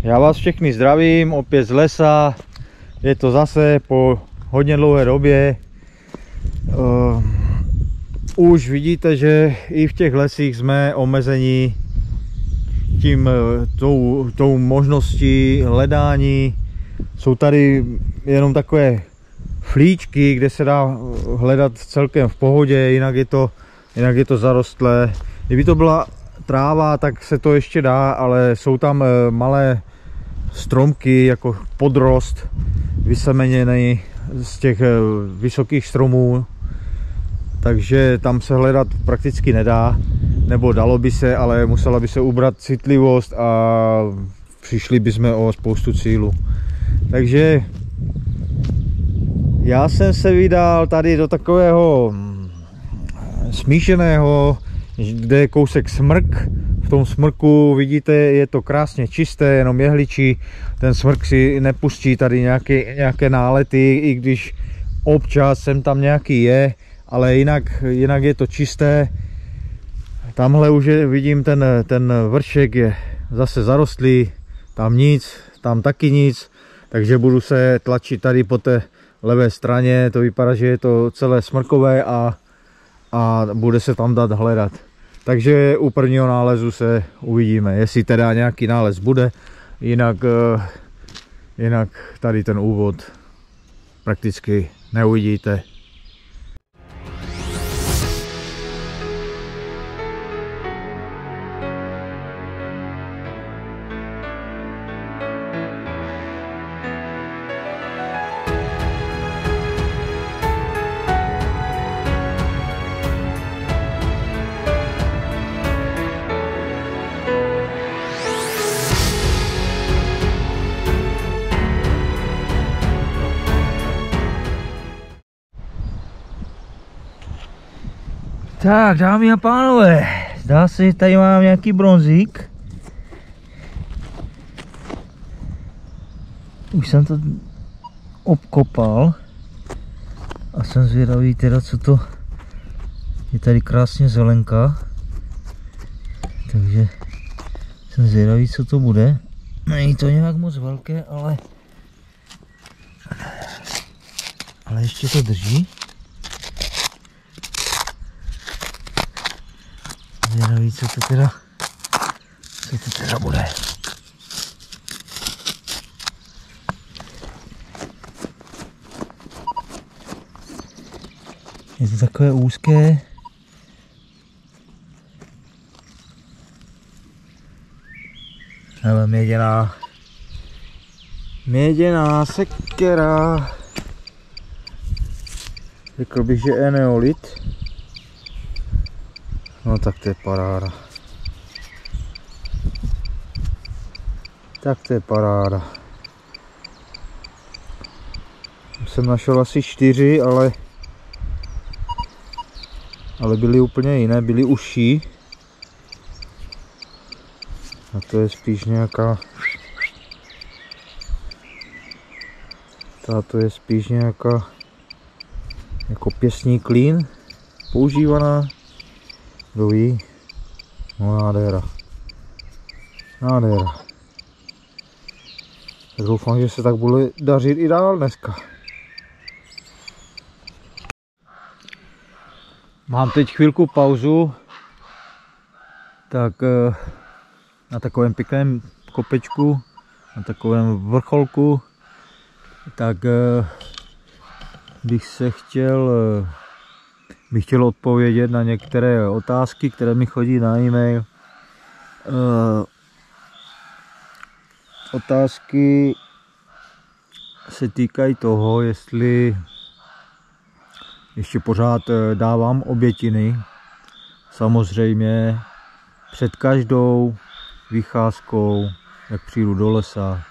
Já vás všechny zdravím, opět z lesa. Je to zase po hodně dlouhé době. Už vidíte, že i v těch lesích jsme omezení tou možností hledání. Jsou tady jenom takové flíčky, kde se dá hledat celkem v pohodě, jinak je to zarostlé. Kdyby to byla tráva, tak se to ještě dá, ale jsou tam malé stromky jako podrost vysemeněný z těch vysokých stromů, takže tam se hledat prakticky nedá, nebo dalo by se, ale musela by se ubrat citlivost a přišli bychom o spoustu cílů. Takže já jsem se vydal tady do takového smíšeného, kde je kousek smrk. V tom smrku vidíte, je to krásně čisté, jenom jehličí. Ten smrk si nepustí tady nějaké nálety, i když občas sem tam nějaký je, ale jinak je to čisté. Tamhle už vidím, ten vršek je zase zarostlý, tam nic, tam taky nic, takže budu se tlačit tady po té levé straně. To vypadá, že je to celé smrkové a bude se tam dát hledat. Takže u prvního nálezu se uvidíme, jestli teda nějaký nález bude, jinak tady ten úvod prakticky neuvidíte. Tak, dámy a pánové, zdá se, že tady mám nějaký bronzík. Už jsem to obkopal a jsem zvědavý teda, co to je. Tady krásně zelenka, takže jsem zvědavý, co to bude. Není to nějak moc velké, ale ještě to drží. Zvědavý, co to teda bude. Je to takové úzké. Ale měděná sekera. Řekl bych, že eneolit. No tak to je paráda. Jsem našel asi 4, ale byly úplně jiné, byly užší. A to je spíš nějaká... Tato je spíš nějaká jako pěstní klín používaná. Kdo ví? No nádhera. Tak doufám, že se tak bude dařit i dál dneska. Mám teď chvilku pauzu, tak na takovém pěkném kopečku, na takovém vrcholku, tak bych chtěl odpovědět na některé otázky, které mi chodí na e-mail. Otázky se týkají toho, jestli ještě pořád dávám obětiny. Samozřejmě před každou vycházkou, jak přijdu do lesa,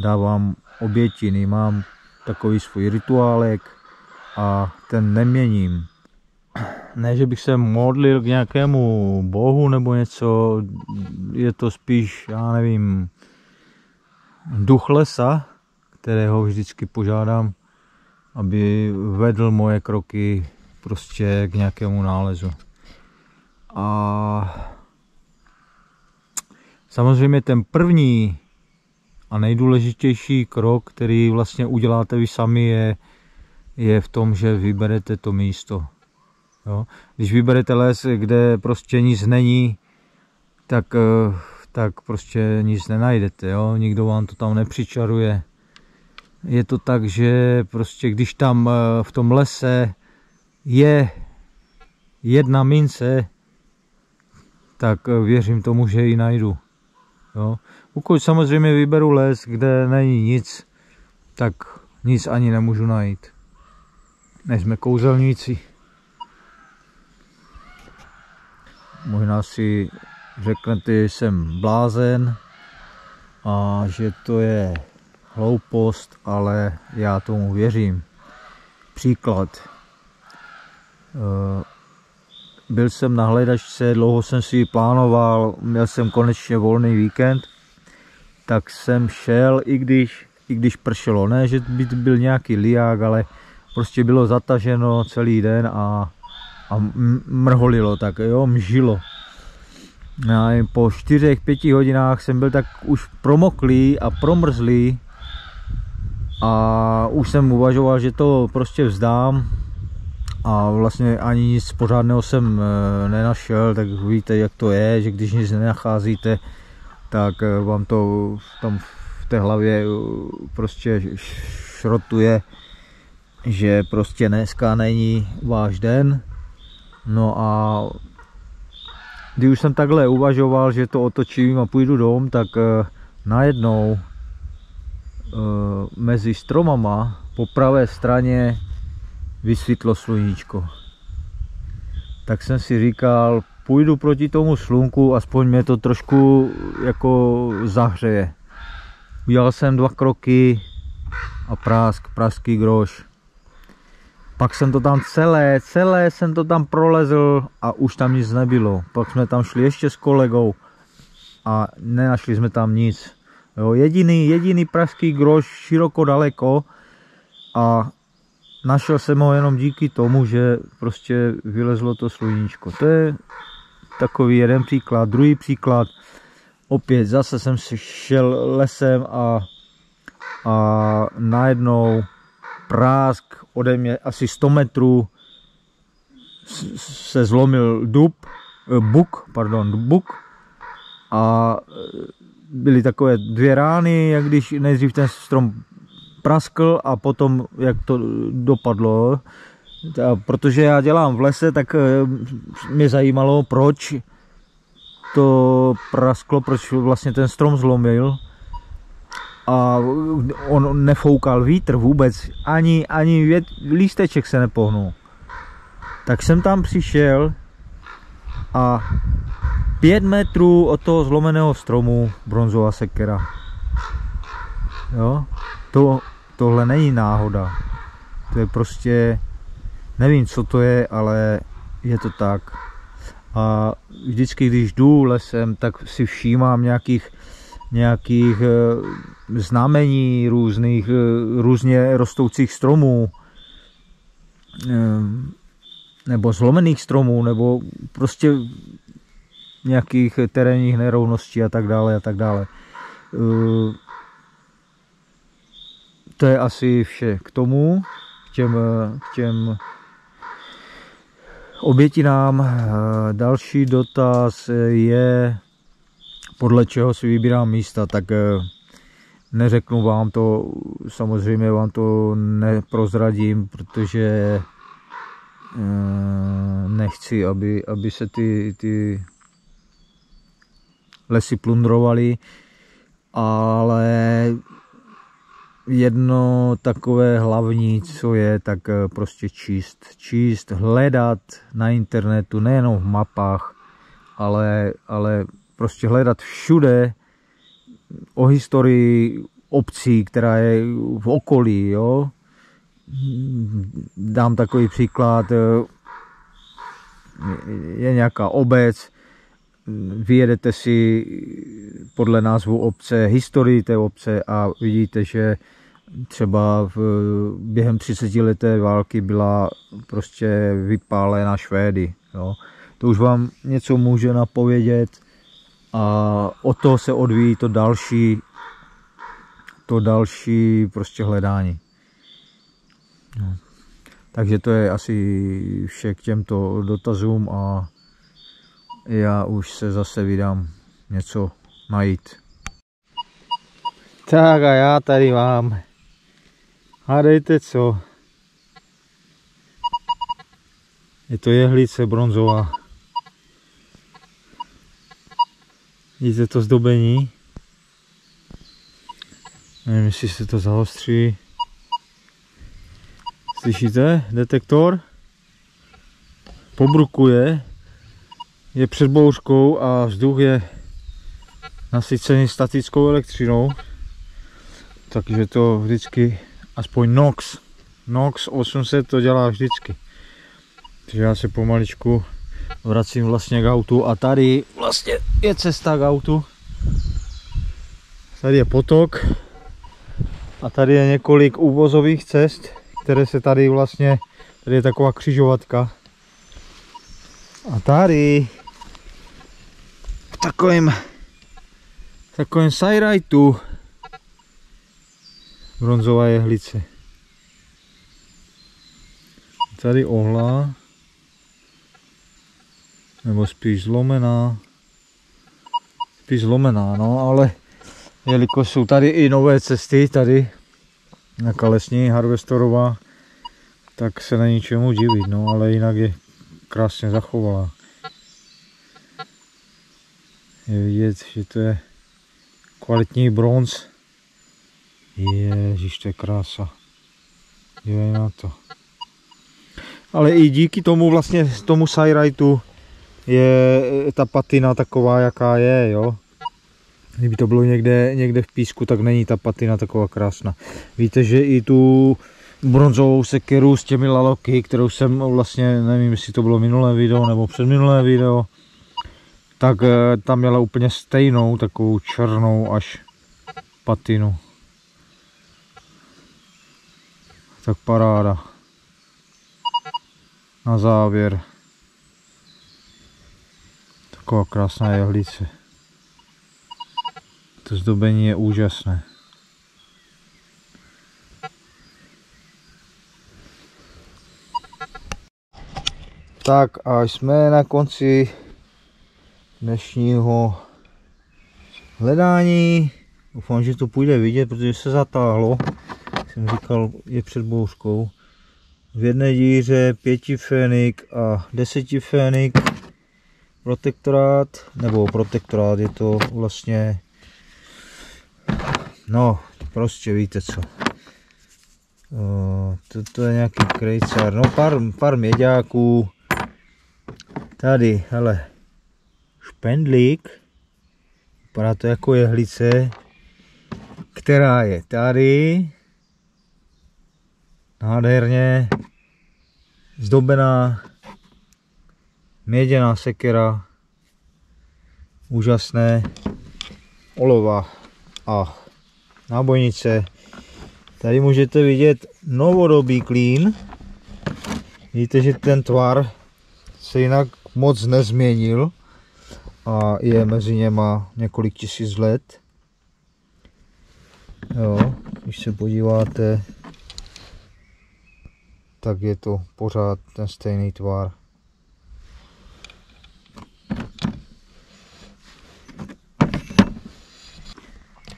dávám obětiny. Mám takový svůj rituálek a ten neměním. Ne, že bych se modlil k nějakému bohu nebo něco, je to spíš, já nevím, duch lesa, kterého vždycky požádám, aby vedl moje kroky prostě k nějakému nálezu. A samozřejmě ten první A nejdůležitější krok, který vlastně uděláte vy sami, je v tom, že vyberete to místo. Jo? Když vyberete les, kde prostě nic není, tak prostě nic nenajdete. Jo? Nikdo vám to tam nepřičaruje. Je to tak, že prostě když tam v tom lese je jedna mince, tak věřím tomu, že ji najdu. Jo? Pokud samozřejmě vyberu les, kde není nic, tak nic ani nemůžu najít. Nejsme kouzelníci. Možná si řeknete, že jsem blázen a že to je hloupost, ale já tomu věřím. Příklad. Byl jsem na hledačce, dlouho jsem si ji plánoval, měl jsem konečně volný víkend, tak jsem šel, i když pršelo. Ne, že by byl nějaký liák, ale prostě bylo zataženo celý den a mrholilo, tak jo, mžilo. A po 4-5 hodinách jsem byl tak už promoklý a promrzlý a už jsem uvažoval, že to prostě vzdám a vlastně ani nic pořádného jsem nenašel. Tak víte, jak to je, že když nic nenacházíte, tak vám to tam v té hlavě prostě šrotuje, že prostě dneska není váš den. No a když už jsem takhle uvažoval, že to otočím a půjdu domů, tak najednou mezi stromama po pravé straně vysvětlo sluníčko. Tak jsem si říkal, půjdu proti tomu slunku, aspoň mě to trošku jako zahřeje. Udělal jsem 2 kroky a pražský groš. Pak jsem to tam celé jsem to tam prolezl a už tam nic nebylo. Pak jsme tam šli ještě s kolegou a nenašli jsme tam nic. Jo, jediný pražský groš široko daleko a našel jsem ho jenom díky tomu, že prostě vylezlo to sluníčko. To je takový jeden příklad. Druhý příklad, opět zase jsem šel lesem a najednou prásk ode mě asi 100 metrů se zlomil buk a byly takové 2 rány, jak když nejdřív ten strom praskl a potom jak to dopadlo. Protože já dělám v lese, tak mě zajímalo, proč to prasklo, proč vlastně ten strom zlomil. A on nefoukal vítr vůbec, ani lísteček se nepohnul. Tak jsem tam přišel a 5 metrů od toho zlomeného stromu bronzová sekera. Jo? Tohle není náhoda. To je prostě, nevím, co to je, ale je to tak. A vždycky, když jdu lesem, tak si všímám nějakých znamení různě rostoucích stromů nebo zlomených stromů, nebo prostě nějakých terénních nerovností a tak dále a tak dále. To je asi vše k tomu, k těm obětinám. Další dotaz je, podle čeho si vybírám místa, tak neřeknu vám to, samozřejmě vám to neprozradím, protože nechci, aby se ty lesy plundrovaly, ale jedno takové hlavní, co je, tak prostě číst, hledat na internetu, nejenom v mapách, ale prostě hledat všude o historii obcí, která je v okolí, jo. Dám takový příklad, je nějaká obec, vyjedete si podle názvu obce historii té obce a vidíte, že třeba během 30leté války byla prostě vypálena Švédy, jo. To už vám něco může napovědět a od toho se odvíjí to další to další prostě hledání. No. Takže to je asi vše k těmto dotazům a já už se zase vydám něco najít. Tak a já tady mám. Hádejte co? Je to jehlice bronzová. Vidíte to zdobení? Nevím, jestli se to zaostří. Slyšíte? Detektor pobrukuje, je před bouřkou a vzduch je nasycený statickou elektřinou, takže to vždycky, aspoň NOx 800 to dělá vždycky. Takže já se pomaličku vracím vlastně k autu a tady vlastně je cesta k autu. Tady je potok a tady je několik úvozových cest, které se tady vlastně, tady je taková křižovatka. A tady v takovém sajrajtu bronzová jehlice. Tady ohla, nebo spíš zlomená, no, ale jelikož jsou tady i nové cesty, tady na Kalesní Harvestorová, tak se není čemu divit, no, ale jinak je krásně zachovalá. Je vidět, že to je kvalitní bronz. Ježiš, to je krása. Dívej na to. Ale i díky tomu vlastně, tomu sajrajtu je ta patina taková, jaká je, jo. Kdyby to bylo někde v písku, tak není ta patina taková krásná. Víte, že i tu bronzovou sekeru s těmi laloky, kterou jsem vlastně, nevím, jestli to bylo minulé video nebo předminulé video, tak tam měla úplně stejnou, takovou černou až patinu. Tak paráda. Na závěr. Taková krásná jehlice. To zdobení je úžasné. Tak a jsme na konci dnešního hledání. Doufám, že to půjde vidět, protože se zatáhlo. Jsem říkal, je před bouřkou. V jedné díře 5 fénik a 10 fénik. Protektorát je to vlastně, no prostě víte co. To je nějaký krejcar, no pár měďáků. Tady, hele, špendlík, vypadá to jako jehlice, která je tady, nádherně zdobená, měděná sekera, úžasné, olova a nábojnice. Tady můžete vidět novodobý klín. Vidíte, že ten tvar se jinak moc nezměnil a je mezi něma několik tisíc let. Jo, když se podíváte, tak je to pořád ten stejný tvar.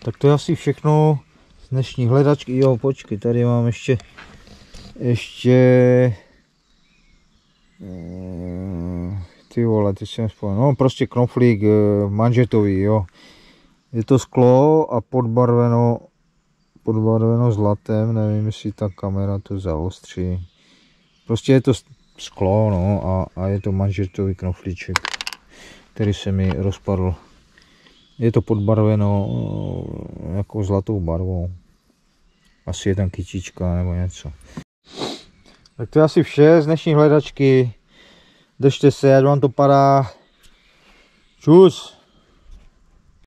Tak to je asi všechno z dnešní hledačky. Jo, počkej, tady mám ještě ty vole, ty jsem vzpomněl. No prostě knoflík manžetový, jo. Je to sklo a podbarveno zlatem, nevím, jestli ta kamera to zaostří. Prostě je to sklo, no, a je to manžetový knoflíček, který se mi rozpadl. Je to podbarveno jako zlatou barvou. Asi je tam kytička nebo něco. Tak to je asi vše z dnešní hledačky. Držte se, ať vám to padá. Čus!